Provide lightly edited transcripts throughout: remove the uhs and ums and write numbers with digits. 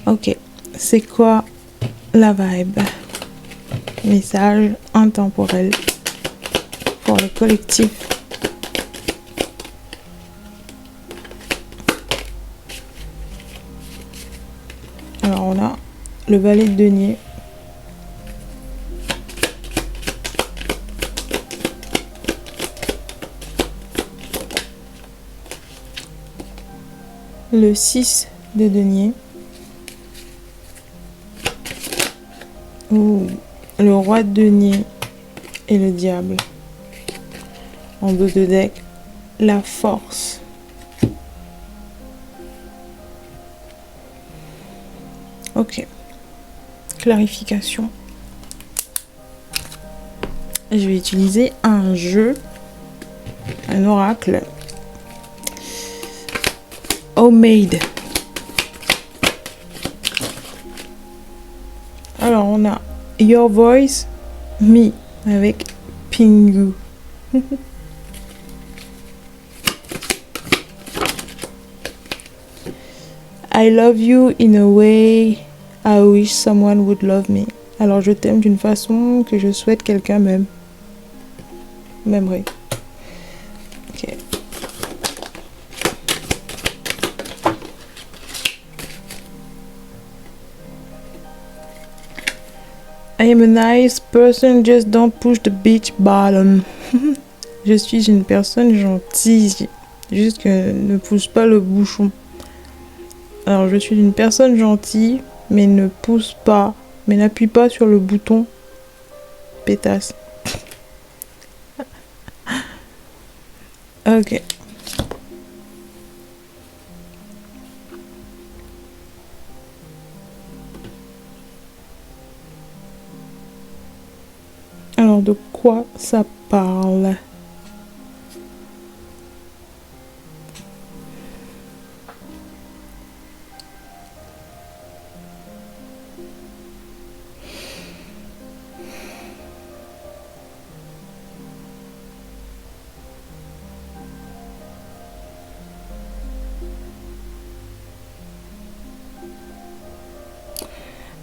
Ok, c'est quoi la vibe? Message intemporel pour le collectif. Alors on a le valet de denier. Le 6 de denier. Ouh, le roi de denier et le diable. En dos de deck, la force. Ok. Clarification. Je vais utiliser un jeu, un oracle. Homemade. Alors on a Your Voice, Me avec Pingu. I love you in a way I wish someone would love me. Alors je t'aime d'une façon que je souhaite quelqu'un m'aimerait. Ok. I am a nice person, just don't push the beach bottom. Je suis une personne gentille, juste que ne pousse pas le bouchon. Alors je suis une personne gentille, mais ne pousse pas, mais n'appuie pas sur le bouton. Pétasse. Ok. Alors de quoi ça parle?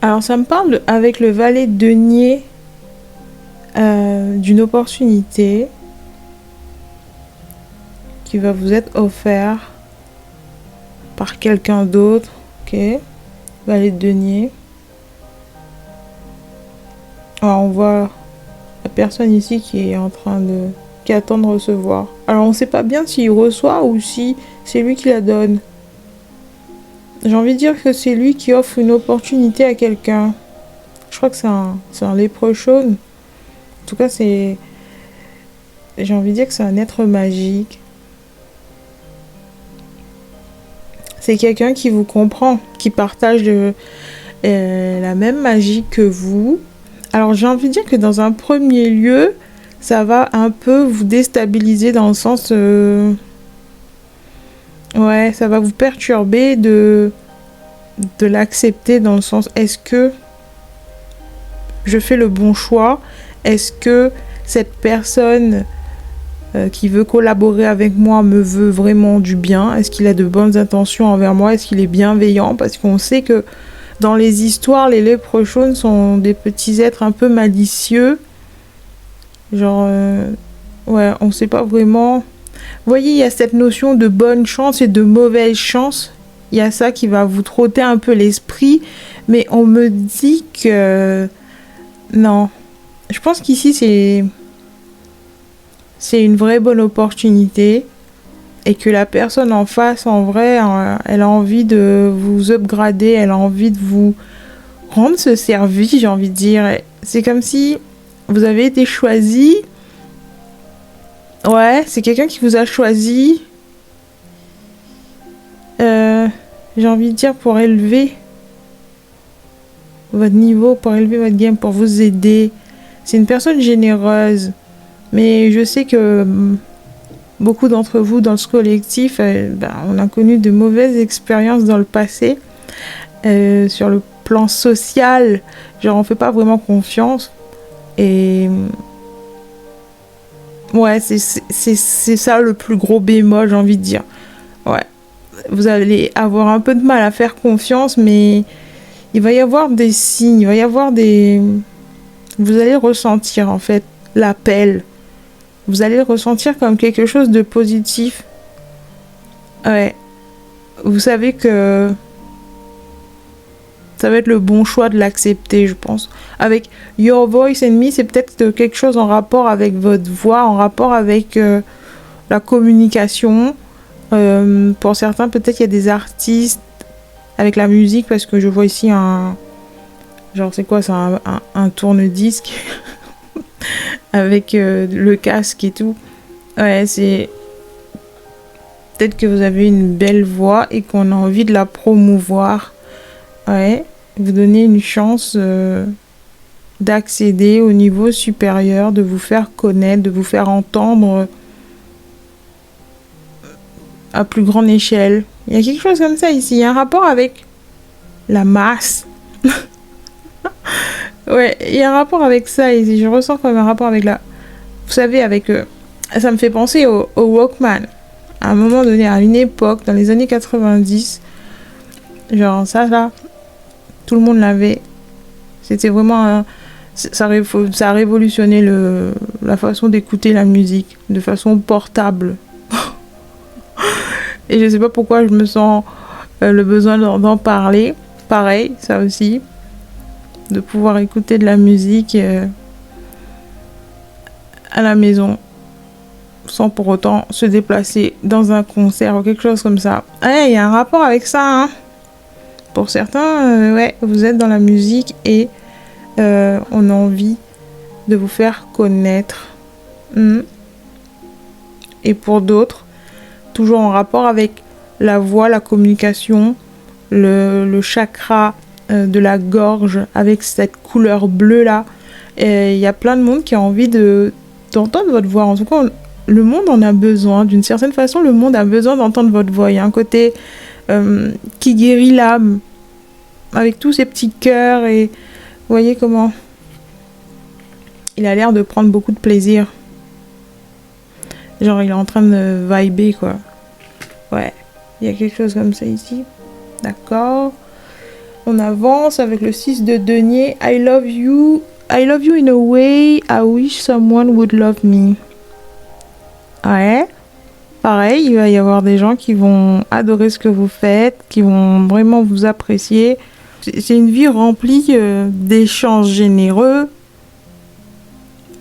Alors ça me parle avec le valet de denier d'une opportunité qui va vous être offerte par quelqu'un d'autre. Ok, valet de denier. Alors on voit la personne ici qui est en train de... qui attend de recevoir. Alors on sait pas bien s'il reçoit ou si c'est lui qui la donne. J'ai envie de dire que c'est lui qui offre une opportunité à quelqu'un. Je crois que c'est un léprechaun. En tout cas, j'ai envie de dire que c'est un être magique. C'est quelqu'un qui vous comprend, qui partage la même magie que vous. Alors j'ai envie de dire que dans un premier lieu, ça va un peu vous déstabiliser dans le sens... ouais, ça va vous perturber de l'accepter dans le sens, est-ce que je fais le bon choix? Est-ce que cette personne qui veut collaborer avec moi me veut vraiment du bien? Est-ce qu'il a de bonnes intentions envers moi? Est-ce qu'il est bienveillant? Parce qu'on sait que dans les histoires, les léprechauns sont des petits êtres un peu malicieux. Genre, ouais, on sait pas vraiment. Vous voyez, il y a cette notion de bonne chance et de mauvaise chance. Il y a ça qui va vous trotter un peu l'esprit. Mais on me dit que... non. Je pense qu'ici, c'est une vraie bonne opportunité. Et que la personne en face, en vrai, elle a envie de vous upgrader. Elle a envie de vous rendre ce service, j'ai envie de dire. C'est comme si vous avez été choisi. Ouais, c'est quelqu'un qui vous a choisi. J'ai envie de dire pour élever votre niveau, pour élever votre game, pour vous aider. C'est une personne généreuse. Mais je sais que beaucoup d'entre vous dans ce collectif, on a connu de mauvaises expériences dans le passé. Sur le plan social, genre on fait pas vraiment confiance. Et... ouais, c'est ça le plus gros bémol, j'ai envie de dire. Ouais. Vous allez avoir un peu de mal à faire confiance, mais il va y avoir des signes, il va y avoir des... Vous allez ressentir en fait l'appel. Vous allez le ressentir comme quelque chose de positif. Ouais. Vous savez que ça va être le bon choix de l'accepter, je pense. Avec Your Voice and Me, c'est peut-être quelque chose en rapport avec votre voix, en rapport avec la communication. Pour certains, peut-être il y a des artistes avec la musique, parce que je vois ici un... Genre, c'est quoi, c'est un tourne-disque avec le casque et tout. Ouais, c'est... Peut-être que vous avez une belle voix et qu'on a envie de la promouvoir. Ouais, vous donner une chance d'accéder au niveau supérieur, de vous faire connaître, de vous faire entendre à plus grande échelle. Il y a quelque chose comme ça ici. Il y a un rapport avec la masse. Ouais, il y a un rapport avec ça ici. Je ressens comme un rapport avec la... Vous savez, avec... ça me fait penser au Walkman. À un moment donné, à une époque, dans les années 90, genre ça là, tout le monde l'avait. C'était vraiment... ça a révolutionné la façon d'écouter la musique, de façon portable. Et je sais pas pourquoi je me sens le besoin d'en parler. Pareil, ça aussi. De pouvoir écouter de la musique à la maison. Sans pour autant se déplacer dans un concert ou quelque chose comme ça. Ouais, il y a un rapport avec ça, hein. Pour certains, ouais, vous êtes dans la musique et on a envie de vous faire connaître. Et pour d'autres, toujours en rapport avec la voix, la communication, le chakra de la gorge avec cette couleur bleue là. Il y a plein de monde qui a envie d'entendre votre voix. En tout cas, le monde en a besoin. D'une certaine façon, le monde a besoin d'entendre votre voix. Il y a un côté qui guérit l'âme avec tous ces petits cœurs et vous voyez comment il a l'air de prendre beaucoup de plaisir. Genre, il est en train de vibrer, quoi. Ouais, il y a quelque chose comme ça ici. D'accord. On avance avec le 6 de denier. I love you in a way I wish someone would love me. Ouais. Pareil, il va y avoir des gens qui vont adorer ce que vous faites, qui vont vraiment vous apprécier. C'est une vie remplie d'échanges généreux,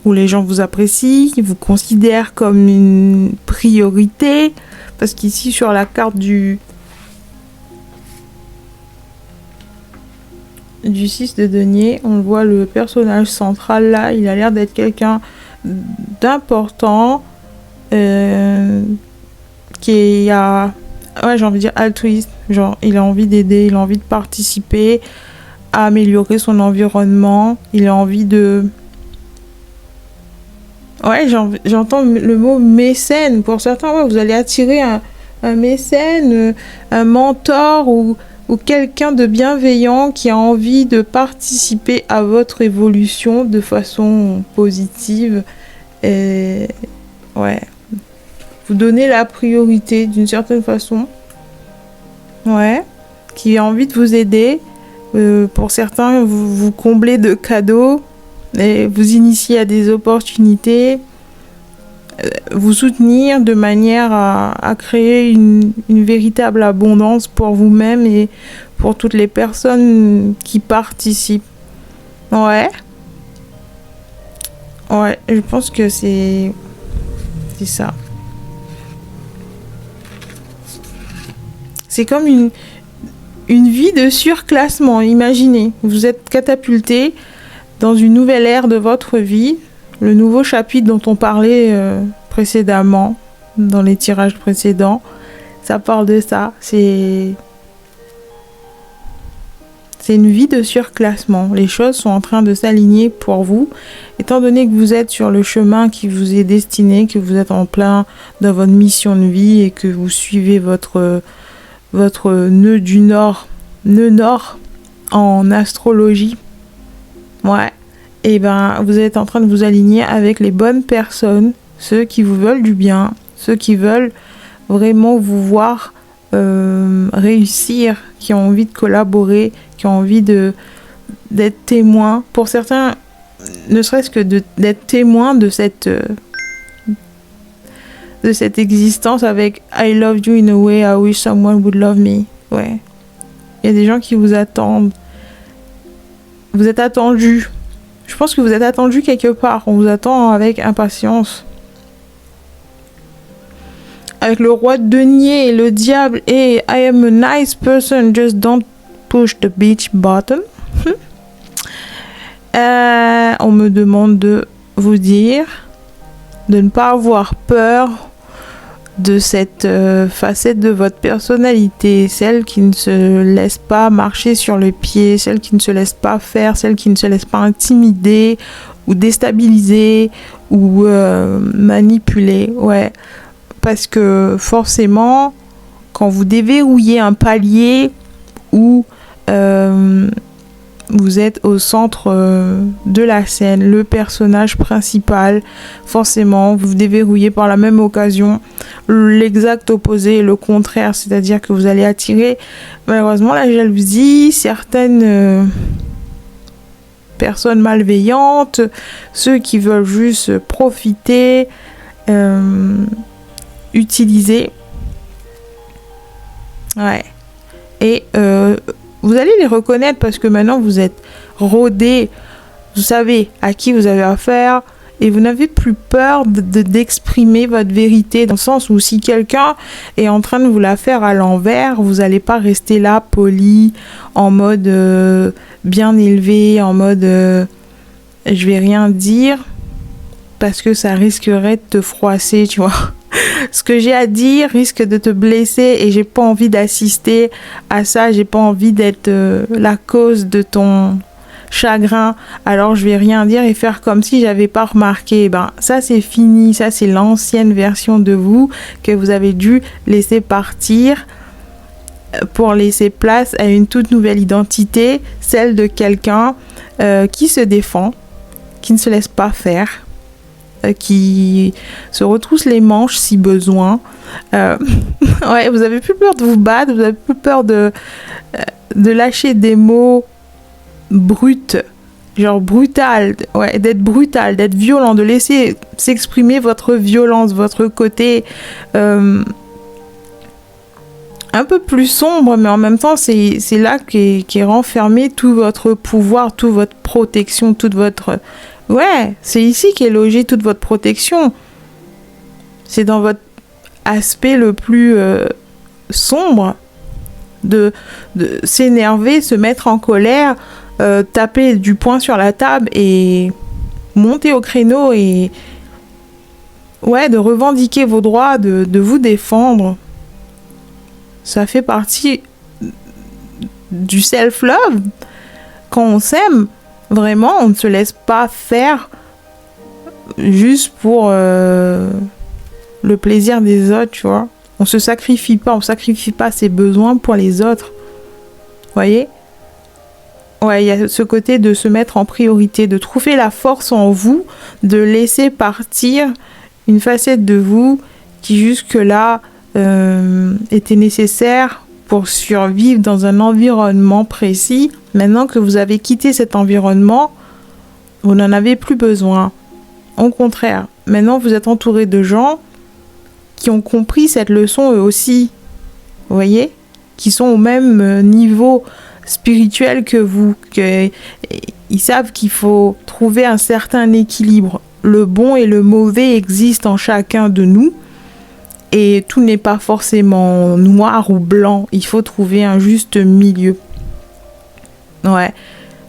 où les gens vous apprécient, ils vous considèrent comme une priorité. Parce qu'ici, sur la carte du 6 de denier, on voit le personnage central là, il a l'air d'être quelqu'un d'important, qui a, ouais, j'ai envie de dire altruiste, genre il a envie d'aider, il a envie de participer à améliorer son environnement, il a envie de... Ouais, j'entends le mot mécène. Pour certains, ouais, vous allez attirer un mécène, un mentor ou quelqu'un de bienveillant qui a envie de participer à votre évolution de façon positive. Et ouais, vous donnez la priorité d'une certaine façon. Ouais, qui a envie de vous aider. Pour certains, vous comblez de cadeaux. Et vous initier à des opportunités, vous soutenir de manière à créer une véritable abondance pour vous-même et pour toutes les personnes qui participent. Ouais. Ouais, je pense que c'est ça. C'est comme une vie de surclassement. Imaginez, vous êtes catapulté dans une nouvelle ère de votre vie, le nouveau chapitre dont on parlait précédemment, dans les tirages précédents, ça parle de ça. C'est une vie de surclassement. Les choses sont en train de s'aligner pour vous, étant donné que vous êtes sur le chemin qui vous est destiné, que vous êtes en plein dans votre mission de vie et que vous suivez votre nœud du Nord, nœud Nord en astrologie. Ouais, et ben vous êtes en train de vous aligner avec les bonnes personnes, ceux qui vous veulent du bien, ceux qui veulent vraiment vous voir réussir, qui ont envie de collaborer, qui ont envie d'être témoins. Pour certains, ne serait-ce que d'être témoins de cette existence avec I love you in a way I wish someone would love me. Ouais. Il y a des gens qui vous attendent. Vous êtes attendus. Je pense que vous êtes attendus quelque part. On vous attend avec impatience. Avec le roi de denier et le diable et I am a nice person, just don't push the beach bottom. On me demande de vous dire de ne pas avoir peur de cette facette de votre personnalité, celle qui ne se laisse pas marcher sur le pied, celle qui ne se laisse pas faire, celle qui ne se laisse pas intimider ou déstabiliser ou manipuler. Ouais, parce que forcément, quand vous déverrouillez un palier où vous êtes au centre de la scène, le personnage principal, forcément, vous déverrouillez par la même occasion l'exact opposé, le contraire, c'est-à-dire que vous allez attirer malheureusement la jalousie, certaines personnes malveillantes, ceux qui veulent juste profiter, utiliser. Ouais. Et vous allez les reconnaître parce que maintenant vous êtes rodés, vous savez à qui vous avez affaire et vous n'avez plus peur d'exprimer votre vérité, dans le sens où si quelqu'un est en train de vous la faire à l'envers, vous n'allez pas rester là poli, en mode bien élevé, en mode je vais rien dire parce que ça risquerait de te froisser, tu vois. Ce que j'ai à dire risque de te blesser et j'ai pas envie d'assister à ça, j'ai pas envie d'être la cause de ton chagrin, alors je vais rien dire et faire comme si j'avais pas remarqué. Ben ça c'est fini, ça c'est l'ancienne version de vous que vous avez dû laisser partir pour laisser place à une toute nouvelle identité, celle de quelqu'un qui se défend, qui ne se laisse pas faire, qui se retrousse les manches si besoin. Ouais, vous avez plus peur de vous battre, vous avez plus peur de lâcher des mots bruts, genre brutal, ouais, d'être brutal, d'être violent, de laisser s'exprimer votre violence, votre côté un peu plus sombre, mais en même temps c'est là qu'est renfermé tout votre pouvoir, toute votre protection, toute votre... Ouais, c'est ici qu'est logée toute votre protection. C'est dans votre aspect le plus sombre de s'énerver, se mettre en colère, taper du poing sur la table et monter au créneau et ouais, de revendiquer vos droits, de vous défendre. Ça fait partie du self-love. Quand on s'aime, vraiment, on ne se laisse pas faire juste pour le plaisir des autres, tu vois. On se sacrifie pas, on sacrifie pas ses besoins pour les autres. Vous voyez ? Ouais, il y a ce côté de se mettre en priorité, de trouver la force en vous, de laisser partir une facette de vous qui jusque-là était nécessaire pour survivre dans un environnement précis. Maintenant que vous avez quitté cet environnement, vous n'en avez plus besoin. Au contraire, maintenant vous êtes entouré de gens qui ont compris cette leçon eux aussi. Vous voyez ? Qui sont au même niveau spirituel que vous. Ils savent qu'il faut trouver un certain équilibre. Le bon et le mauvais existent en chacun de nous. Et tout n'est pas forcément noir ou blanc. Il faut trouver un juste milieu. Ouais.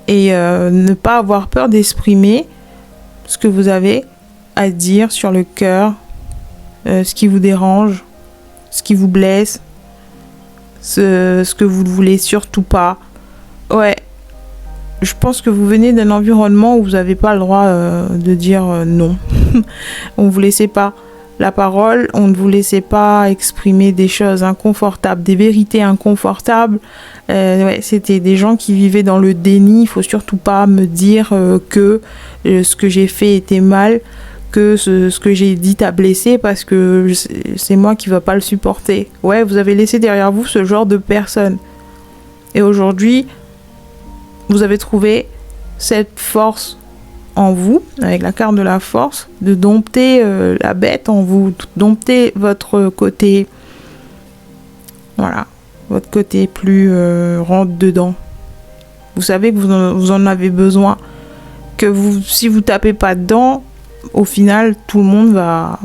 Et ne pas avoir peur d'exprimer ce que vous avez à dire sur le cœur, ce qui vous dérange, ce qui vous blesse, ce que vous ne voulez surtout pas. Ouais. Je pense que vous venez d'un environnement où vous n'avez pas le droit de dire non. On ne vous laissait pas la parole, on ne vous laissait pas exprimer des choses inconfortables, des vérités inconfortables. Ouais, c'était des gens qui vivaient dans le déni. Il faut surtout pas me dire que ce que j'ai fait était mal, que ce que j'ai dit t'a blessé parce que c'est moi qui va pas le supporter. Ouais, vous avez laissé derrière vous ce genre de personne. Et aujourd'hui, vous avez trouvé cette force en vous, avec la carte de la force, de dompter la bête en vous, dompter votre côté, voilà, votre côté plus rentre dedans. Vous savez que vous en avez besoin, que si vous tapez pas dedans, au final, tout le monde va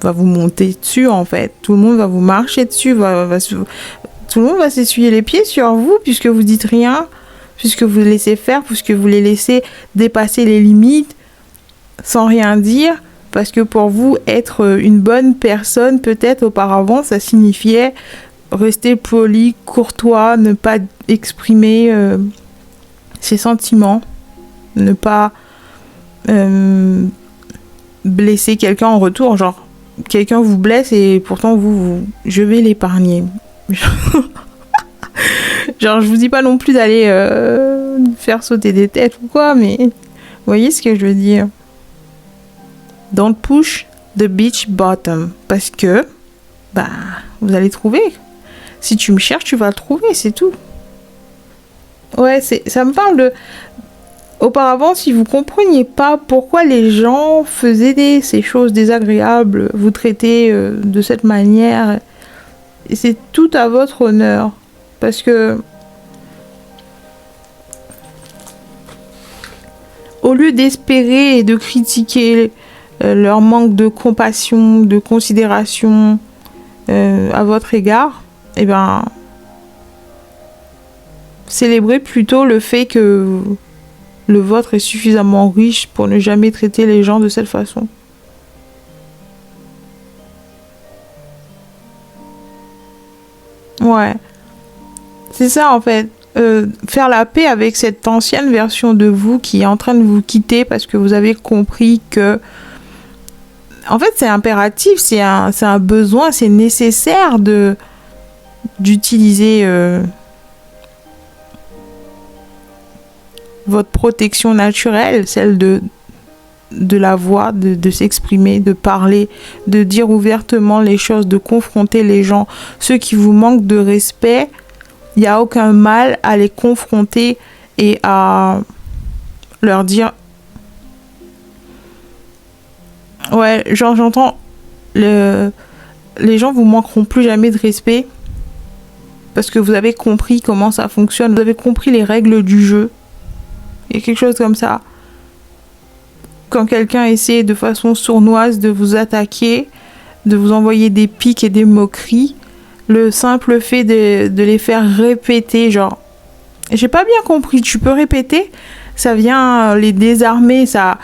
vous monter dessus en fait. Tout le monde va vous marcher dessus, tout le monde va s'essuyer les pieds sur vous puisque vous dites rien, puisque vous laissez faire, puisque vous les laissez dépasser les limites sans rien dire. Parce que pour vous, être une bonne personne, peut-être auparavant, ça signifiait rester poli, courtois, ne pas exprimer ses sentiments, ne pas blesser quelqu'un en retour. Genre, quelqu'un vous blesse et pourtant je vais l'épargner. Genre, je vous dis pas non plus d'aller faire sauter des têtes ou quoi, mais vous voyez ce que je veux dire. Don't push the beach bottom. Parce que, vous allez trouver. Si tu me cherches, tu vas le trouver, c'est tout. Ouais, ça me parle de... Auparavant, si vous compreniez pas pourquoi les gens faisaient ces choses désagréables, vous traitez de cette manière, et c'est tout à votre honneur. Parce que au lieu d'espérer et de critiquer leur manque de compassion, de considération à votre égard, célébrez plutôt le fait que le vôtre est suffisamment riche pour ne jamais traiter les gens de cette façon. Ouais. C'est ça en fait. Faire la paix avec cette ancienne version de vous qui est en train de vous quitter parce que vous avez compris que... En fait, c'est impératif, c'est un besoin, c'est nécessaire d'utiliser... votre protection naturelle, celle de la voix, de s'exprimer, de parler, de dire ouvertement les choses, de confronter les gens. Ceux qui vous manquent de respect, il n'y a aucun mal à les confronter et à leur dire... Ouais, genre j'entends, les gens vous manqueront plus jamais de respect parce que vous avez compris comment ça fonctionne, vous avez compris les règles du jeu. Il y a quelque chose comme ça. Quand quelqu'un essaie de façon sournoise de vous attaquer, de vous envoyer des piques et des moqueries, le simple fait de les faire répéter, genre, j'ai pas bien compris, tu peux répéter? Ça vient les désarmer, ça...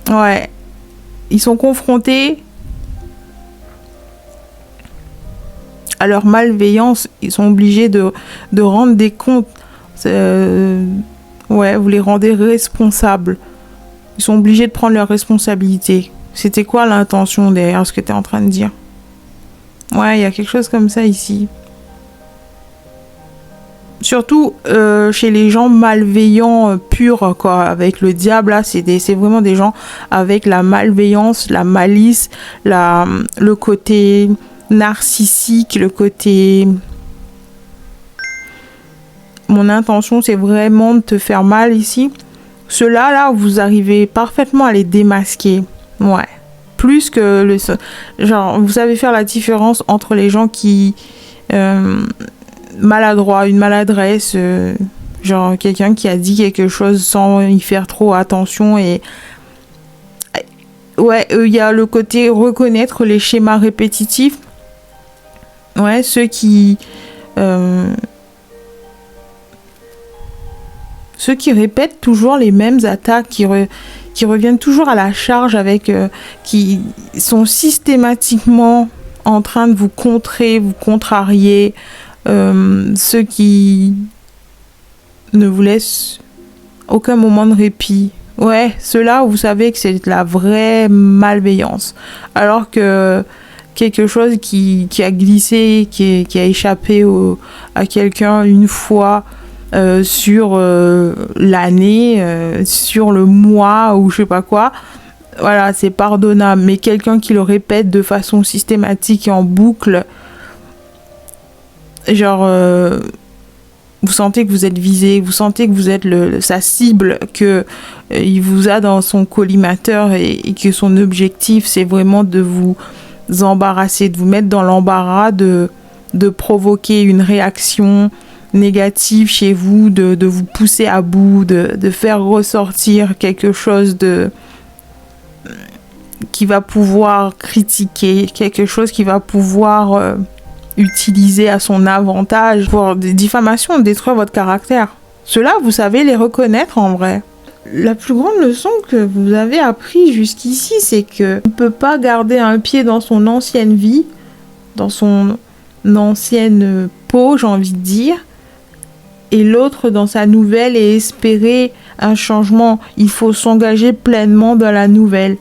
Ouais. Ils sont confrontés à leur malveillance, ils sont obligés de rendre des comptes. Ouais, vous les rendez responsables. Ils sont obligés de prendre leurs responsabilités. C'était quoi l'intention derrière ce que tu es en train de dire? Ouais, il y a quelque chose comme ça ici. Surtout chez les gens malveillants purs, quoi, avec le diable, là, c'est vraiment des gens avec la malveillance, la malice, le côté narcissique, le côté... Mon intention, c'est vraiment de te faire mal ici. Ceux-là, là, vous arrivez parfaitement à les démasquer. Ouais. Plus que le... Genre, vous savez faire la différence entre les gens qui... maladroits, une maladresse, genre quelqu'un qui a dit quelque chose sans y faire trop attention et... Ouais, il y a le côté reconnaître les schémas répétitifs. Ouais, ceux qui répètent toujours les mêmes attaques, qui reviennent toujours à la charge avec... qui sont systématiquement en train de vous contrer, vous contrarier. Ceux qui ne vous laissent aucun moment de répit. Ouais, ceux-là, vous savez que c'est de la vraie malveillance. Alors que quelque chose qui a glissé, qui a échappé à quelqu'un une fois sur l'année, sur le mois ou je sais pas quoi, voilà, c'est pardonnable. Mais quelqu'un qui le répète de façon systématique et en boucle, genre, vous sentez que vous êtes visé, vous sentez que vous êtes sa cible, que il vous a dans son collimateur et que son objectif, c'est vraiment de vous embarrasser, de vous mettre dans l'embarras, de provoquer une réaction négative chez vous, de vous pousser à bout, de faire ressortir quelque chose qui va pouvoir critiquer, quelque chose qui va pouvoir utiliser à son avantage pour des diffamations, détruire votre caractère. Cela, vous savez les reconnaître en vrai. La plus grande leçon que vous avez appris jusqu'ici, c'est que on ne peut pas garder un pied dans son ancienne vie, dans son ancienne peau, j'ai envie de dire, et l'autre dans sa nouvelle et espérer un changement. Il faut s'engager pleinement dans la nouvelle.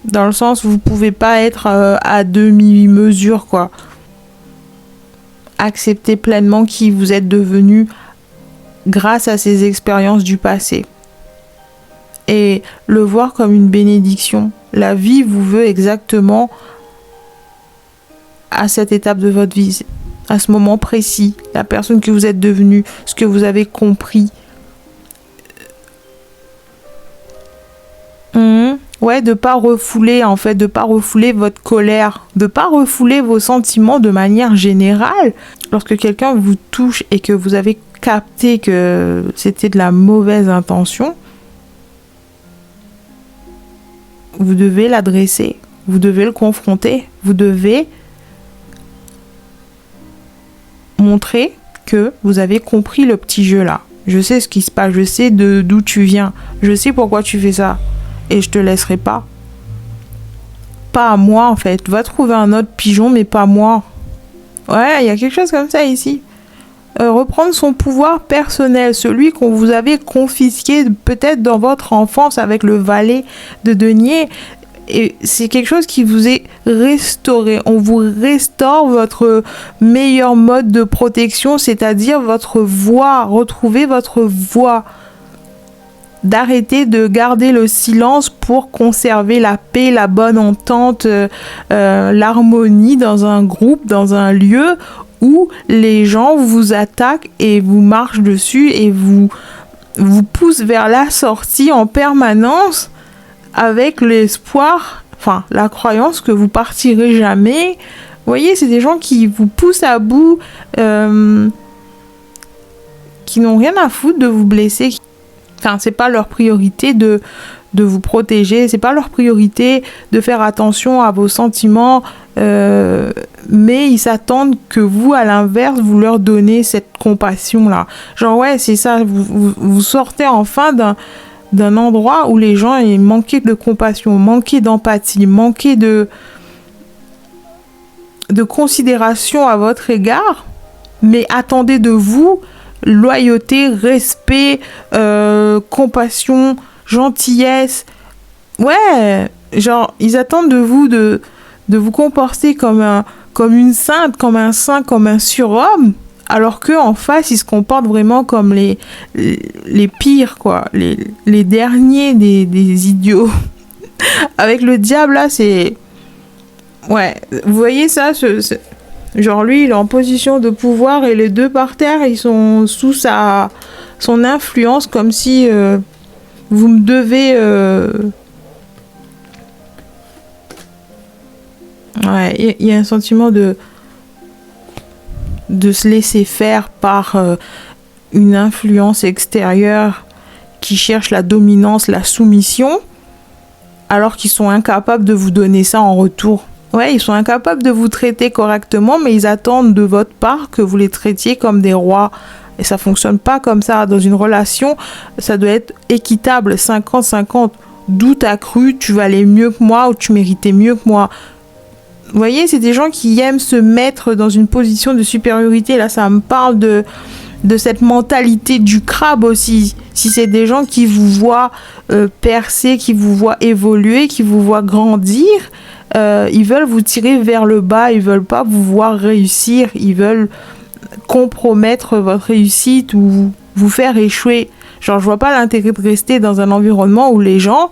Dans le sens où vous pouvez pas être à demi-mesure, quoi. Acceptez pleinement qui vous êtes devenu grâce à ces expériences du passé. Et le voir comme une bénédiction. La vie vous veut exactement à cette étape de votre vie, à ce moment précis, la personne que vous êtes devenu, ce que vous avez compris. Ouais, de pas refouler, en fait, de pas refouler votre colère, de pas refouler vos sentiments de manière générale. Lorsque quelqu'un vous touche et que vous avez capté que c'était de la mauvaise intention, vous devez l'adresser, vous devez le confronter, vous devez montrer que vous avez compris le petit jeu là. Je sais ce qui se passe, je sais d'où tu viens, je sais pourquoi tu fais ça. Et je te laisserai pas. Pas à moi, en fait. Va trouver un autre pigeon, mais pas moi. Ouais, il y a quelque chose comme ça ici. Reprendre son pouvoir personnel, celui qu'on vous avait confisqué peut-être dans votre enfance avec le valet de denier. Et c'est quelque chose qui vous est restauré. On vous restaure votre meilleur mode de protection, c'est-à-dire votre voix. Retrouvez votre voix. D'arrêter de garder le silence pour conserver la paix, la bonne entente, l'harmonie dans un groupe, dans un lieu où les gens vous attaquent et vous marchent dessus et vous poussent vers la sortie en permanence avec l'espoir, enfin la croyance que vous partirez jamais. Vous voyez, c'est des gens qui vous poussent à bout, qui n'ont rien à foutre de vous blesser. Enfin, c'est pas leur priorité de vous protéger, c'est pas leur priorité de faire attention à vos sentiments, mais ils s'attendent que vous, à l'inverse, vous leur donnez cette compassion-là. Genre, ouais, c'est ça, vous sortez enfin d'un endroit où les gens ils manquaient de compassion, manquaient d'empathie, manquaient de considération à votre égard, mais attendaient de vous loyauté, respect, compassion, gentillesse. Ouais, genre, ils attendent de vous de vous comporter comme une sainte, comme un saint, comme un surhomme, alors qu'en face, ils se comportent vraiment comme les pires, quoi, les derniers des idiots. Avec le diable, là, c'est... Ouais, vous voyez ça, genre lui, il est en position de pouvoir et les deux par terre, ils sont sous son influence comme si vous me devez... Ouais, il y a un sentiment de se laisser faire par une influence extérieure qui cherche la dominance, la soumission, alors qu'ils sont incapables de vous donner ça en retour. Ouais, ils sont incapables de vous traiter correctement, mais ils attendent de votre part que vous les traitiez comme des rois. Et ça fonctionne pas comme ça. Dans une relation, ça doit être équitable, 50-50. D'où t'as cru, tu valais mieux que moi ou tu méritais mieux que moi. Vous voyez, c'est des gens qui aiment se mettre dans une position de supériorité. Là, ça me parle de cette mentalité du crabe aussi. Si c'est des gens qui vous voient percer, qui vous voient évoluer, qui vous voient grandir, ils veulent vous tirer vers le bas, ils veulent pas vous voir réussir, ils veulent compromettre votre réussite ou vous faire échouer. Genre, je vois pas l'intérêt de rester dans un environnement où les gens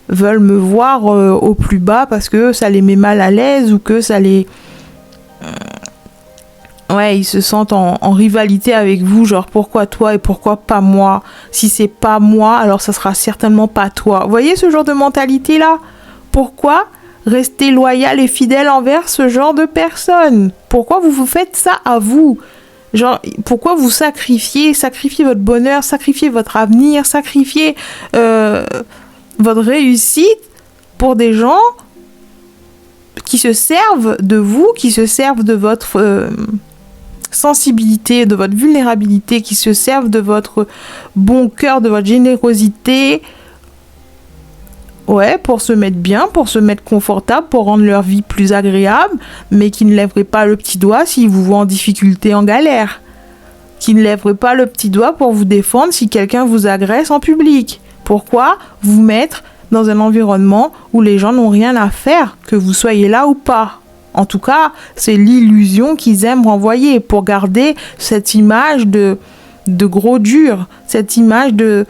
veulent me voir au plus bas parce que ça les met mal à l'aise ou que ça les... Ouais, ils se sentent en rivalité avec vous, genre pourquoi toi et pourquoi pas moi? Si c'est pas moi, alors ça sera certainement pas toi. Vous voyez ce genre de mentalité-là? Pourquoi rester loyal et fidèle envers ce genre de personnes? Pourquoi vous vous faites ça à vous? Genre, pourquoi vous sacrifiez votre bonheur, sacrifier votre avenir, sacrifier votre réussite pour des gens qui se servent de vous, qui se servent de votre sensibilité, de votre vulnérabilité, qui se servent de votre bon cœur, de votre générosité, ouais, pour se mettre bien, pour se mettre confortable, pour rendre leur vie plus agréable, mais qui ne lèveraient pas le petit doigt s'ils vous voient en difficulté, en galère, qui ne lèveraient pas le petit doigt pour vous défendre si quelqu'un vous agresse en public. Pourquoi vous mettre dans un environnement où les gens n'ont rien à faire, que vous soyez là ou pas? En tout cas, c'est l'illusion qu'ils aiment renvoyer pour garder cette image de gros dur, cette image de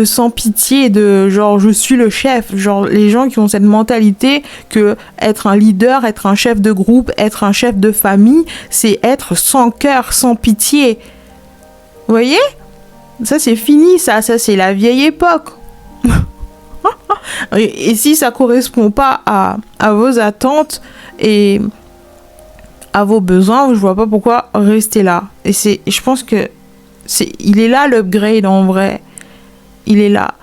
sans pitié, de genre je suis le chef. Genre les gens qui ont cette mentalité que être un leader, être un chef de groupe, être un chef de famille, c'est être sans cœur, sans pitié. Vous voyez? Ça c'est fini, ça c'est la vieille époque. Et si ça correspond pas à vos attentes et à vos besoins, je vois pas pourquoi rester là. Et je pense que il est là l'upgrade en vrai. Il est là.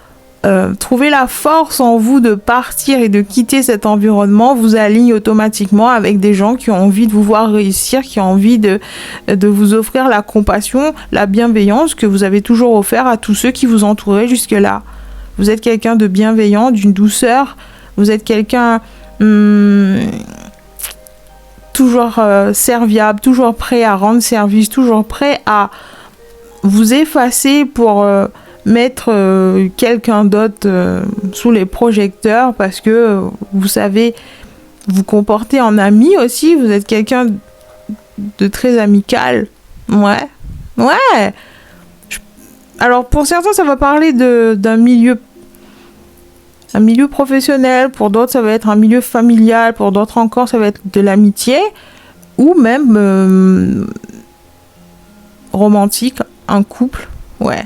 Trouvez la force en vous de partir et de quitter cet environnement vous aligne automatiquement avec des gens qui ont envie de vous voir réussir, qui ont envie de vous offrir la compassion, la bienveillance que vous avez toujours offert à tous ceux qui vous entouraient jusque-là. Vous êtes quelqu'un de bienveillant, d'une douceur. Vous êtes quelqu'un toujours serviable, toujours prêt à rendre service, toujours prêt à vous effacer pour mettre quelqu'un d'autre sous les projecteurs parce que vous savez vous comporter en ami aussi. Vous êtes quelqu'un de très amical. Ouais. Alors pour certains ça va parler d'un milieu professionnel, pour d'autres ça va être un milieu familial, pour d'autres encore ça va être de l'amitié ou même romantique, un couple. Ouais,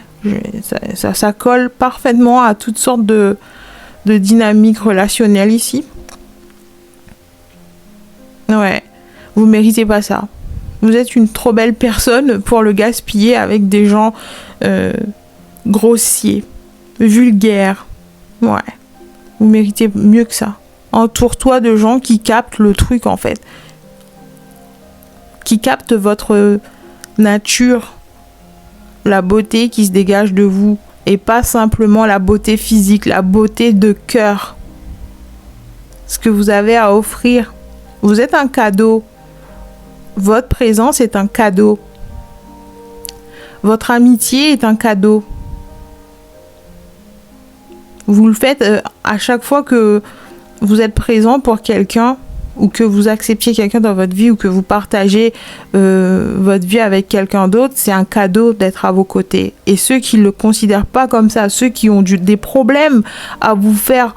ça colle parfaitement à toutes sortes de dynamiques relationnelles ici. Ouais, vous méritez pas ça. Vous êtes une trop belle personne pour le gaspiller avec des gens grossiers, vulgaires. Ouais, vous méritez mieux que ça. Entoure-toi de gens qui captent le truc en fait. Qui captent votre nature, la beauté qui se dégage de vous. Et pas simplement la beauté physique, la beauté de cœur. Ce que vous avez à offrir. Vous êtes un cadeau. Votre présence est un cadeau. Votre amitié est un cadeau. Vous le faites à chaque fois que vous êtes présent pour quelqu'un ou que vous acceptiez quelqu'un dans votre vie ou que vous partagez votre vie avec quelqu'un d'autre, c'est un cadeau d'être à vos côtés. Et ceux qui ne le considèrent pas comme ça, ceux qui ont des problèmes à vous faire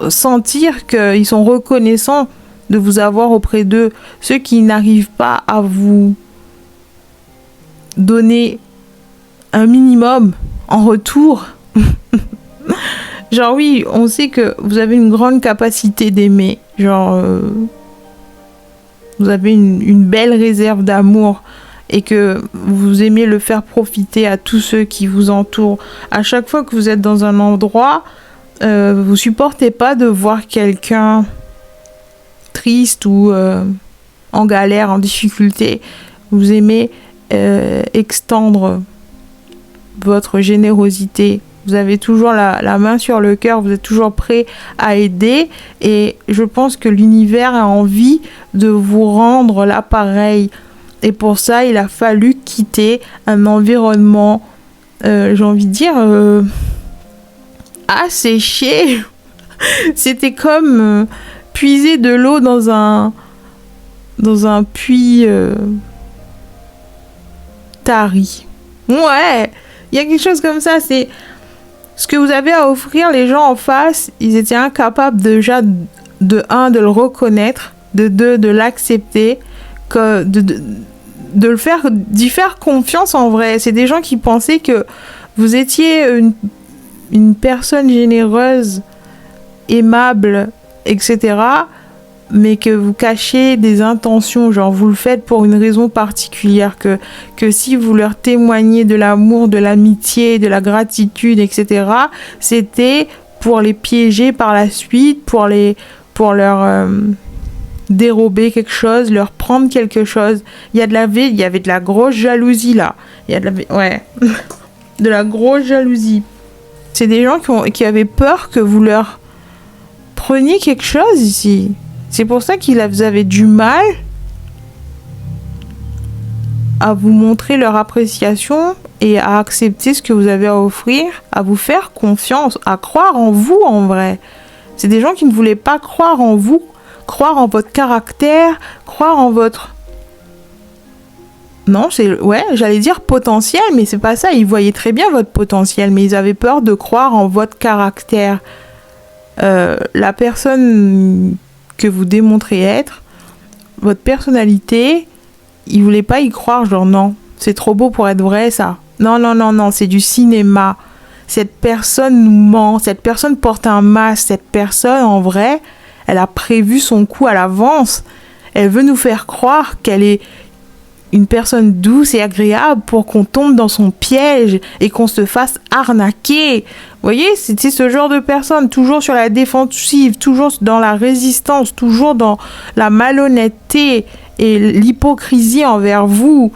sentir qu'ils sont reconnaissants de vous avoir auprès d'eux, ceux qui n'arrivent pas à vous donner un minimum en retour. Genre oui, on sait que vous avez une grande capacité d'aimer. Genre, vous avez une belle réserve d'amour et que vous aimez le faire profiter à tous ceux qui vous entourent. À chaque fois que vous êtes dans un endroit, vous supportez pas de voir quelqu'un triste ou en galère, en difficulté. Vous aimez extendre votre générosité. Vous avez toujours la main sur le cœur, vous êtes toujours prêt à aider et je pense que l'univers a envie de vous rendre l'appareil. Et pour ça, il a fallu quitter un environnement, j'ai envie de dire, asséché. C'était comme puiser de l'eau dans un puits tari. Ouais, il y a quelque chose comme ça, c'est ce que vous avez à offrir, les gens en face, ils étaient incapables déjà de le reconnaître, de deux, de l'accepter, que de le faire, d'y faire confiance en vrai. C'est des gens qui pensaient que vous étiez une personne généreuse, aimable, etc., mais que vous cachez des intentions, genre vous le faites pour une raison particulière, que si vous leur témoignez de l'amour, de l'amitié, de la gratitude, etc., c'était pour les piéger par la suite, pour leur dérober quelque chose, leur prendre quelque chose. Il y avait de la grosse jalousie là. Ouais, de la grosse jalousie. C'est des gens qui avaient peur que vous leur preniez quelque chose ici. C'est pour ça qu'ils avaient du mal à vous montrer leur appréciation et à accepter ce que vous avez à offrir, à vous faire confiance, à croire en vous en vrai. C'est des gens qui ne voulaient pas croire en vous, croire en votre caractère, croire en votre... Non, j'allais dire potentiel, mais c'est pas ça. Ils voyaient très bien votre potentiel, mais ils avaient peur de croire en votre caractère. La personne que vous démontrez être, votre personnalité, ils voulaient pas y croire, genre non, c'est trop beau pour être vrai ça. Non, c'est du cinéma. Cette personne nous ment, cette personne porte un masque, cette personne en vrai, elle a prévu son coup à l'avance. Elle veut nous faire croire qu'elle est une personne douce et agréable pour qu'on tombe dans son piège et qu'on se fasse arnaquer. Vous voyez, c'est ce genre de personne, toujours sur la défensive, toujours dans la résistance, toujours dans la malhonnêteté et l'hypocrisie envers vous,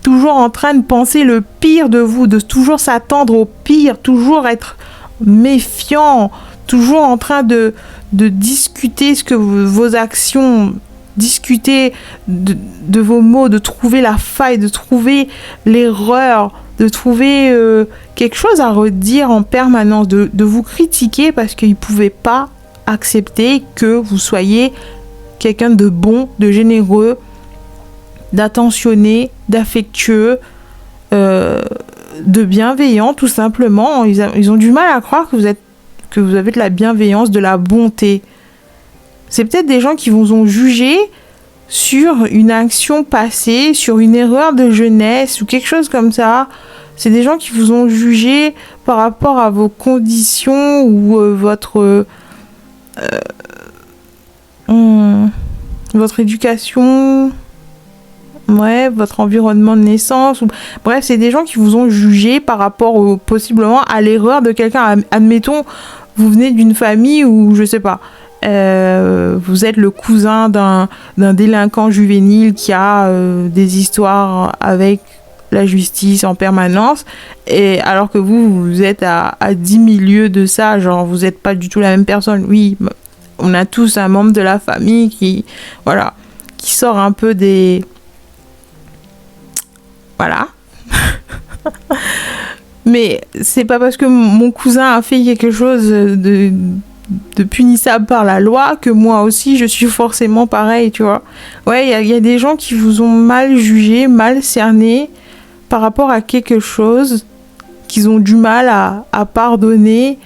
toujours en train de penser le pire de vous, de toujours s'attendre au pire, toujours être méfiant, toujours en train de discuter ce que vos actions, discuter de vos mots, de trouver la faille, de trouver l'erreur, de trouver quelque chose à redire en permanence, de vous critiquer parce qu'ils ne pouvaient pas accepter que vous soyez quelqu'un de bon, de généreux, d'attentionné, d'affectueux, de bienveillant tout simplement. Ils ont du mal à croire que vous avez de la bienveillance, de la bonté. C'est peut-être des gens qui vous ont jugé sur une action passée, sur une erreur de jeunesse ou quelque chose comme ça. C'est des gens qui vous ont jugé par rapport à vos conditions ou votre éducation, ouais, votre environnement de naissance. Bref, c'est des gens qui vous ont jugé par rapport possiblement à l'erreur de quelqu'un. Admettons, vous venez d'une famille où, je sais pas, vous êtes le cousin d'un délinquant juvénile qui a des histoires avec la justice en permanence, et alors que vous êtes à 10 000 lieues de ça, genre vous n'êtes pas du tout la même personne. Oui, on a tous un membre de la famille qui sort un peu des... Voilà. Mais c'est pas parce que mon cousin a fait quelque chose de punissable par la loi que moi aussi je suis forcément pareil, tu vois. Ouais, il y a des gens qui vous ont mal jugé, mal cerné par rapport à quelque chose, qu'ils ont du mal à pardonner,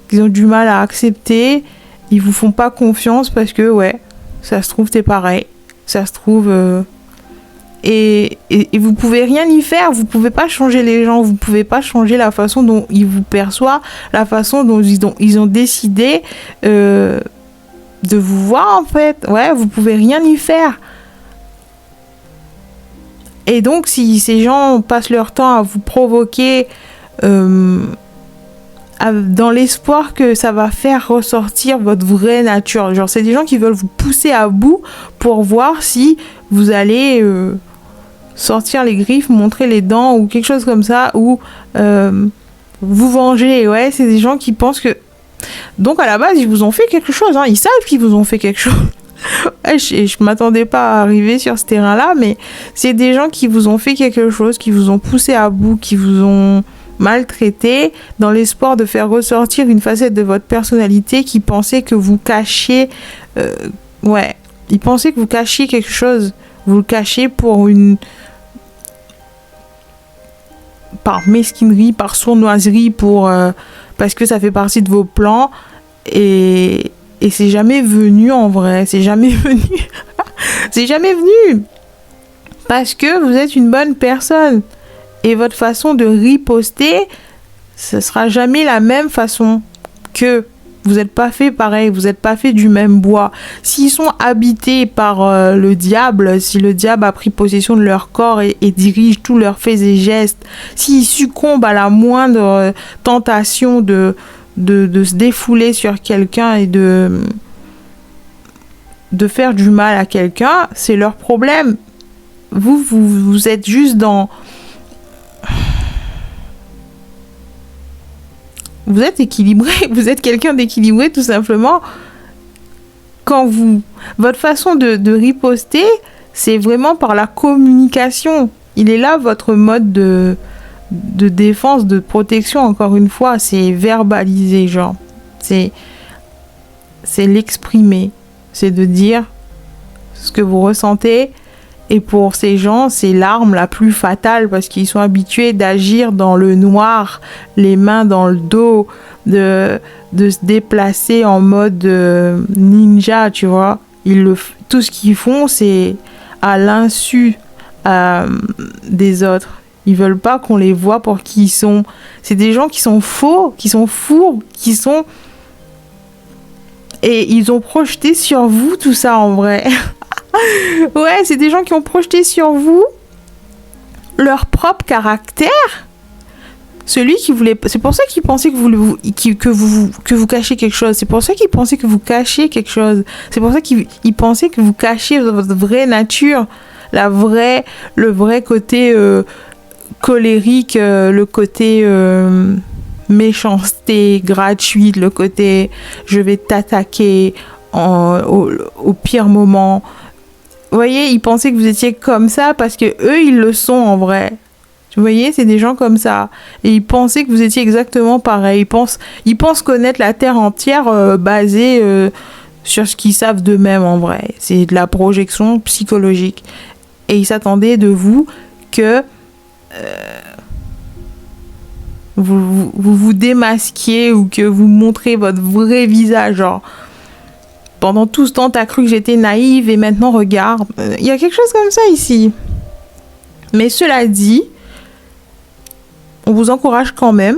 qu'ils ont du mal à accepter. Ils vous font pas confiance parce que, ouais, ça se trouve, t'es pareil. Ça se trouve... Et vous pouvez rien y faire, vous pouvez pas changer les gens, vous pouvez pas changer la façon dont ils vous perçoivent, la façon dont ils ont décidé de vous voir en fait. Ouais, vous pouvez rien y faire. Et donc si ces gens passent leur temps à vous provoquer dans l'espoir que ça va faire ressortir votre vraie nature, genre c'est des gens qui veulent vous pousser à bout pour voir si vous allez... sortir les griffes, montrer les dents ou quelque chose comme ça, ou vous venger. Ouais, c'est des gens qui pensent que... Donc à la base, ils vous ont fait quelque chose, hein. Ils savent qu'ils vous ont fait quelque chose. Ouais, je m'attendais pas à arriver sur ce terrain-là, mais c'est des gens qui vous ont fait quelque chose, qui vous ont poussé à bout, qui vous ont maltraité, dans l'espoir de faire ressortir une facette de votre personnalité, qui pensaient que vous cachiez... ouais, ils pensaient que vous cachiez quelque chose. Vous le cachez pour une par mesquinerie, par sournoiserie, parce que ça fait partie de vos plans. Et c'est jamais venu en vrai. C'est jamais venu. C'est jamais venu. Parce que vous êtes une bonne personne. Et votre façon de riposter, ce sera jamais la même façon que vous n'êtes pas fait pareil, vous n'êtes pas fait du même bois. S'ils sont habités par le diable, si le diable a pris possession de leur corps et dirige tous leurs faits et gestes, s'ils succombent à la moindre tentation de se défouler sur quelqu'un et de faire du mal à quelqu'un, c'est leur problème. Vous êtes juste dans... Vous êtes équilibré, vous êtes quelqu'un d'équilibré tout simplement. Votre façon de riposter, c'est vraiment par la communication. Il est là votre mode de défense, de protection, encore une fois, c'est verbaliser, genre. C'est l'exprimer. C'est de dire ce que vous ressentez. Et pour ces gens, c'est l'arme la plus fatale parce qu'ils sont habitués d'agir dans le noir, les mains dans le dos, de se déplacer en mode ninja, tu vois. Tout ce qu'ils font, c'est à l'insu des autres. Ils veulent pas qu'on les voit pour qui ils sont. C'est des gens qui sont faux, qui sont fourbes, Et ils ont projeté sur vous tout ça en vrai. Ouais, c'est des gens qui ont projeté sur vous leur propre caractère. Celui qui voulait... C'est pour ça qu'ils pensaient que vous cachez quelque chose. C'est pour ça qu'ils pensaient que vous cachiez quelque chose. C'est pour ça qu'ils pensaient que vous cachiez votre vraie nature. Le vrai côté colérique, le côté méchanceté gratuite, le côté je vais t'attaquer au pire moment. Vous voyez, ils pensaient que vous étiez comme ça parce que eux, ils le sont en vrai. Vous voyez, c'est des gens comme ça. Et ils pensaient que vous étiez exactement pareil. Ils pensent connaître la Terre entière basée sur ce qu'ils savent d'eux-mêmes en vrai. C'est de la projection psychologique. Et ils s'attendaient de vous que vous démasquiez ou que vous montrez votre vrai visage, genre... Pendant tout ce temps, t'as cru que j'étais naïve et maintenant, regarde. Il y a quelque chose comme ça ici. Mais cela dit, on vous encourage quand même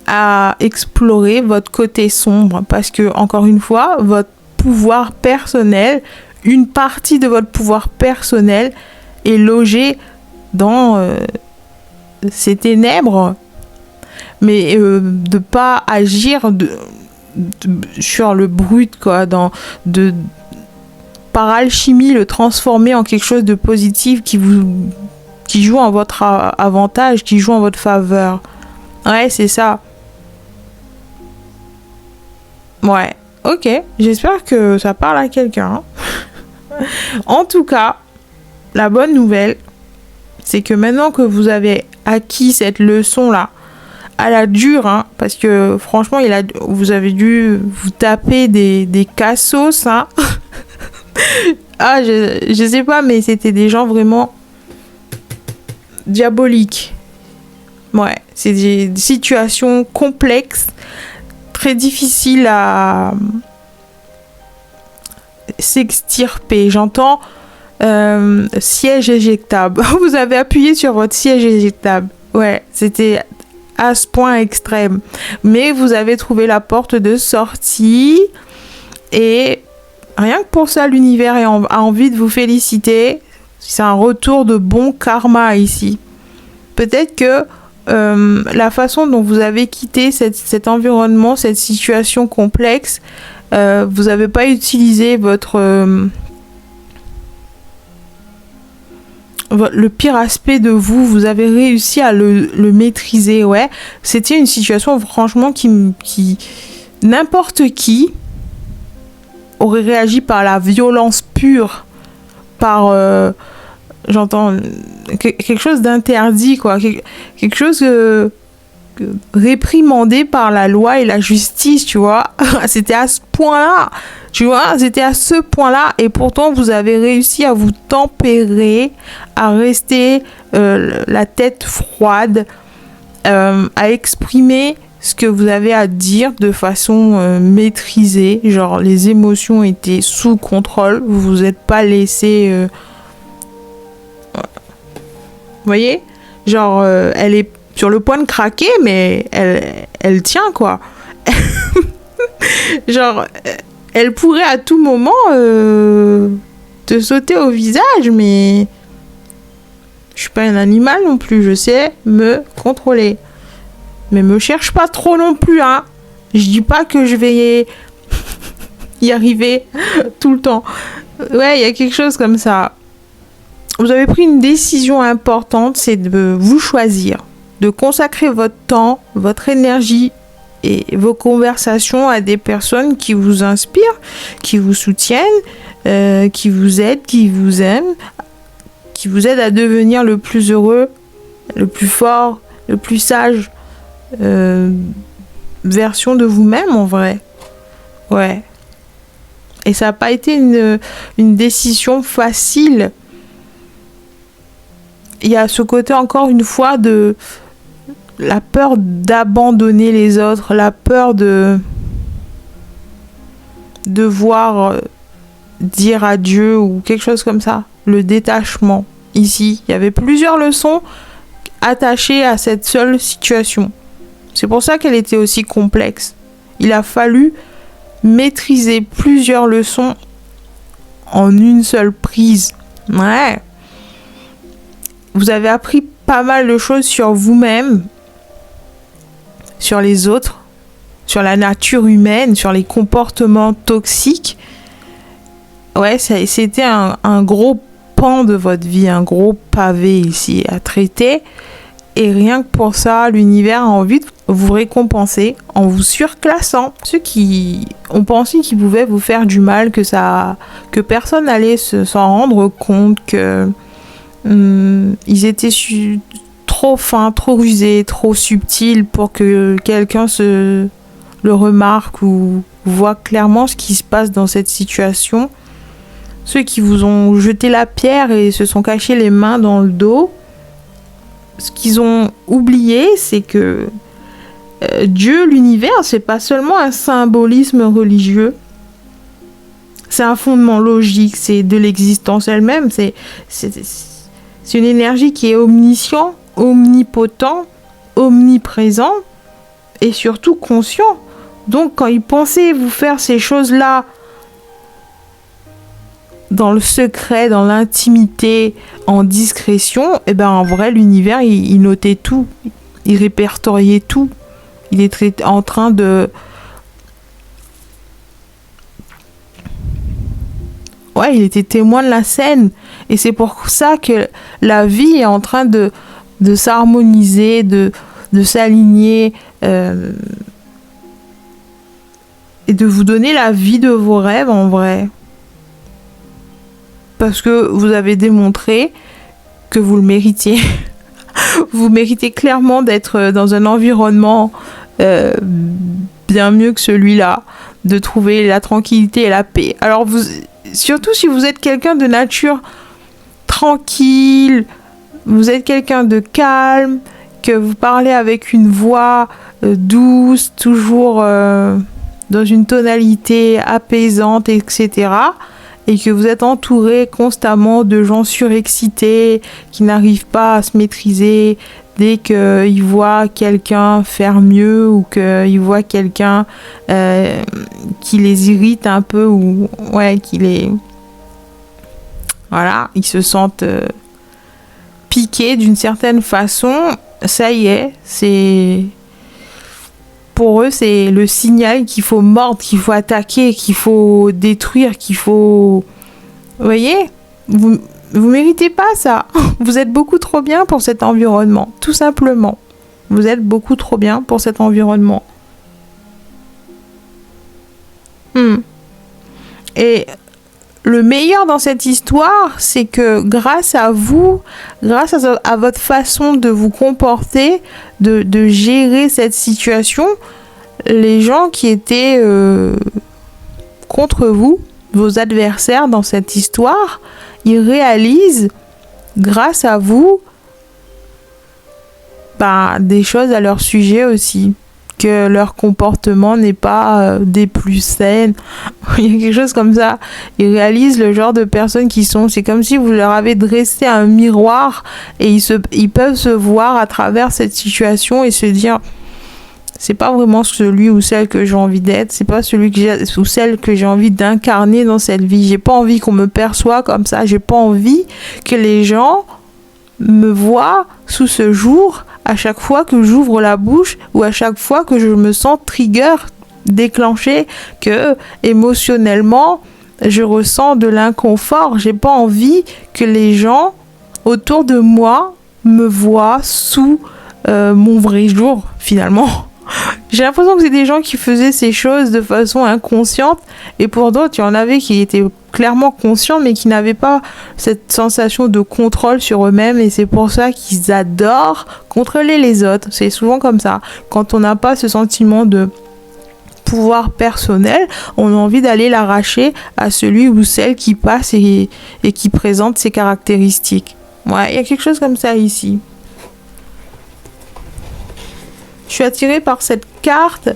à explorer votre côté sombre. Parce que, encore une fois, votre pouvoir personnel, une partie de votre pouvoir personnel est logée dans ces ténèbres. Mais de pas agir... sur le brut, quoi, par alchimie, le transformer en quelque chose de positif qui joue en votre avantage, qui joue en votre faveur. Ouais, c'est ça. Ouais, ok, j'espère que ça parle à quelqu'un. En tout cas, la bonne nouvelle, c'est que maintenant que vous avez acquis cette leçon-là, à la dure, hein, parce que franchement, vous avez dû vous taper des cassos, hein. Ah, je sais pas, mais c'était des gens vraiment diaboliques. Ouais, c'est des situations complexes, très difficiles à s'extirper. J'entends siège éjectable. Vous avez appuyé sur votre siège éjectable. Ouais, c'était à ce point extrême. Mais vous avez trouvé la porte de sortie et rien que pour ça, l'univers a envie de vous féliciter. C'est un retour de bon karma ici. Peut-être que la façon dont vous avez quitté cet environnement, cette situation complexe, vous n'avez pas utilisé le pire aspect de vous avez réussi à le maîtriser, ouais. C'était une situation franchement qui n'importe qui aurait réagi par la violence pure, par j'entends quelque chose d'interdit, quoi, quelque chose réprimandé par la loi et la justice, tu vois. C'était à ce point-là, tu vois, c'était à ce point-là. Et pourtant, vous avez réussi à vous tempérer, à rester la tête froide, à exprimer ce que vous avez à dire de façon maîtrisée. Genre, les émotions étaient sous contrôle. Vous vous êtes pas laissé... Vous voyez? Genre, elle est sur le point de craquer, mais elle tient, quoi. Genre, elle pourrait à tout moment te sauter au visage, mais je suis pas un animal non plus, je sais me contrôler. Mais me cherche pas trop non plus, hein. Je dis pas que je vais y arriver tout le temps. Ouais, il y a quelque chose comme ça. Vous avez pris une décision importante, c'est de vous choisir, de consacrer votre temps, votre énergie et vos conversations à des personnes qui vous inspirent, qui vous soutiennent, qui vous aident, qui vous aiment, qui vous aident à devenir le plus heureux, le plus fort, le plus sage version de vous-même en vrai. Ouais. Et ça n'a pas été une décision facile. Il y a ce côté encore une fois de la peur d'abandonner les autres, la peur de devoir dire adieu ou quelque chose comme ça. Le détachement. Ici, il y avait plusieurs leçons attachées à cette seule situation. C'est pour ça qu'elle était aussi complexe. Il a fallu maîtriser plusieurs leçons en une seule prise. Ouais. Vous avez appris pas mal de choses sur vous-même, sur les autres, sur la nature humaine, sur les comportements toxiques. Ouais, c'était un gros pan de votre vie, un gros pavé ici à traiter. Et rien que pour ça, l'univers a envie de vous récompenser en vous surclassant. Ceux qui ont pensé qu'ils pouvaient vous faire du mal, que personne n'allait s'en rendre compte, que ils étaient trop fins, trop rusés, trop subtils pour que quelqu'un le remarque ou voit clairement ce qui se passe dans cette situation. Ceux qui vous ont jeté la pierre et se sont cachés les mains dans le dos, ce qu'ils ont oublié, c'est que Dieu, l'univers, c'est pas seulement un symbolisme religieux. C'est un fondement logique, c'est de l'existence elle-même, c'est une énergie qui est omniscient, omnipotent, omniprésent et surtout conscient. Donc quand il pensait vous faire ces choses-là dans le secret, dans l'intimité, en discrétion, et ben en vrai l'univers il notait tout, il répertoriait tout. Il était en train de... Ouais, il était témoin de la scène. Et c'est pour ça que la vie est en train de s'harmoniser, de s'aligner et de vous donner la vie de vos rêves en vrai. Parce que vous avez démontré que vous le méritiez. Vous méritez clairement d'être dans un environnement bien mieux que celui-là, de trouver la tranquillité et la paix. Alors, surtout si vous êtes quelqu'un de nature tranquille, vous êtes quelqu'un de calme, que vous parlez avec une voix douce, toujours dans une tonalité apaisante, etc., et que vous êtes entouré constamment de gens surexcités qui n'arrivent pas à se maîtriser dès qu'ils voient quelqu'un faire mieux ou qu'ils voient quelqu'un qui les irrite un peu ou ouais, qui les... Voilà, ils se sentent piqués d'une certaine façon. Ça y est, c'est... Pour eux, c'est le signal qu'il faut mordre, qu'il faut attaquer, qu'il faut détruire, qu'il faut... Vous voyez ? Vous méritez pas ça. Vous êtes beaucoup trop bien pour cet environnement, tout simplement. Vous êtes beaucoup trop bien pour cet environnement. Et le meilleur dans cette histoire, c'est que grâce à vous, grâce à votre façon de vous comporter, de gérer cette situation, les gens qui étaient contre vous, vos adversaires dans cette histoire, ils réalisent, grâce à vous, des choses à leur sujet aussi. Que leur comportement n'est pas des plus saines. Il y a quelque chose comme ça. Ils réalisent le genre de personnes qui sont. C'est comme si vous leur avez dressé un miroir et ils peuvent se voir à travers cette situation et se dire c'est pas vraiment celui ou celle que j'ai envie d'être, c'est pas celui ou celle que j'ai envie d'incarner dans cette vie. J'ai pas envie qu'on me perçoive comme ça. J'ai pas envie que les gens me voient sous ce jour à chaque fois que j'ouvre la bouche ou à chaque fois que je me sens trigger, déclenché, que émotionnellement je ressens de l'inconfort. J'ai pas envie que les gens autour de moi me voient sous mon vrai jour finalement. J'ai l'impression que c'est des gens qui faisaient ces choses de façon inconsciente et pour d'autres, il y en avait qui étaient clairement conscients mais qui n'avaient pas cette sensation de contrôle sur eux-mêmes et c'est pour ça qu'ils adorent contrôler les autres. C'est souvent comme ça. Quand on n'a pas ce sentiment de pouvoir personnel, on a envie d'aller l'arracher à celui ou celle qui passe et qui présente ses caractéristiques. Ouais, il y a quelque chose comme ça ici. Je suis attirée par cette carte.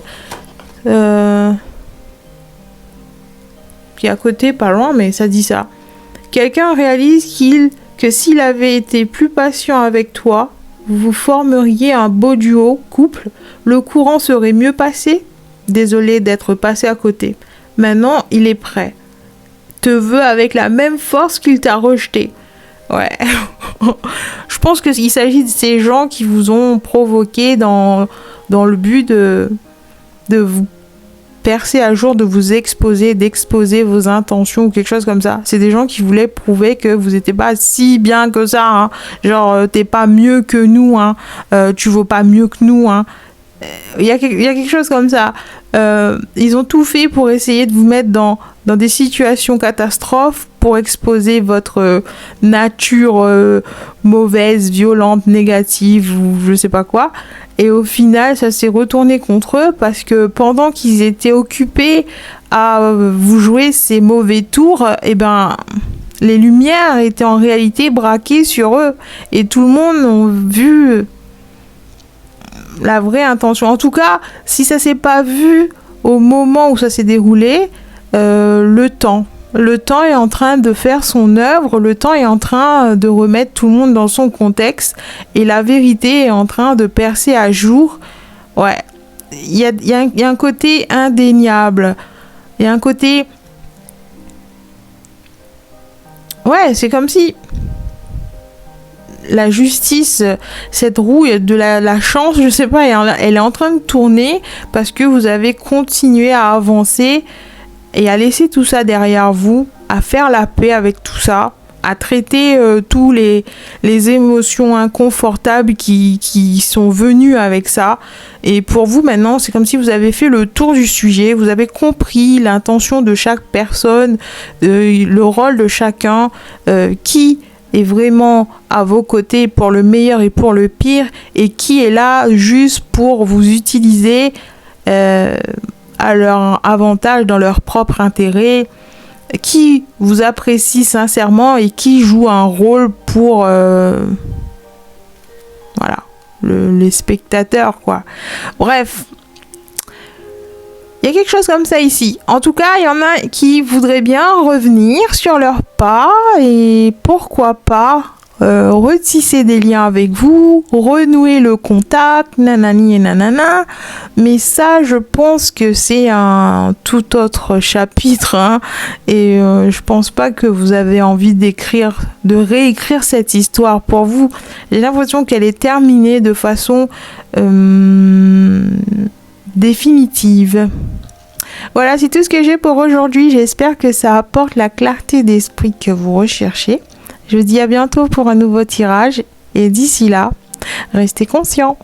Puis à côté, pas loin, mais ça dit ça. Quelqu'un réalise que s'il avait été plus patient avec toi, vous formeriez un beau duo, couple. Le courant serait mieux passé. Désolé d'être passé à côté. Maintenant, il est prêt. Te veut avec la même force qu'il t'a rejeté. Ouais. Je pense qu'il s'agit de ces gens qui vous ont provoqué dans le but de vous percer à jour, de vous exposer, d'exposer vos intentions ou quelque chose comme ça. C'est des gens qui voulaient prouver que vous n'étiez pas si bien que ça. Hein. Genre, t'es pas mieux que nous. Hein. Tu vaux pas mieux que nous. Hein. Il y a quelque chose comme ça. Ils ont tout fait pour essayer de vous mettre dans des situations catastrophes, pour exposer votre nature mauvaise, violente, négative ou je sais pas quoi. Et au final, ça s'est retourné contre eux parce que pendant qu'ils étaient occupés à vous jouer ces mauvais tours, les lumières étaient en réalité braquées sur eux. Et tout le monde a vu la vraie intention. En tout cas, si ça s'est pas vu au moment où ça s'est déroulé, le temps est en train de faire son œuvre, le temps est en train de remettre tout le monde dans son contexte et la vérité est en train de percer à jour. Ouais, il y a un côté indéniable, il y a un côté... Ouais, c'est comme si la justice, cette roue de la chance, je sais pas, elle est en train de tourner parce que vous avez continué à avancer et à laisser tout ça derrière vous, à faire la paix avec tout ça, à traiter tous les émotions inconfortables qui sont venues avec ça. Et pour vous maintenant, c'est comme si vous avez fait le tour du sujet, vous avez compris l'intention de chaque personne, le rôle de chacun, qui est vraiment à vos côtés pour le meilleur et pour le pire, et qui est là juste pour vous utiliser à leur avantage, dans leur propre intérêt, qui vous apprécie sincèrement et qui joue un rôle pour les spectateurs, quoi. Bref, il y a quelque chose comme ça ici. En tout cas, il y en a qui voudraient bien revenir sur leur pas et pourquoi pas retisser des liens avec vous, renouer le contact, nanani et nanana. Mais ça, je pense que c'est un tout autre chapitre, hein, et je pense pas que vous avez envie de réécrire cette histoire pour vous. J'ai l'impression qu'elle est terminée de façon définitive. Voilà, c'est tout ce que j'ai pour aujourd'hui. J'espère que ça apporte la clarté d'esprit que vous recherchez. Je vous dis à bientôt pour un nouveau tirage et d'ici là, restez conscients.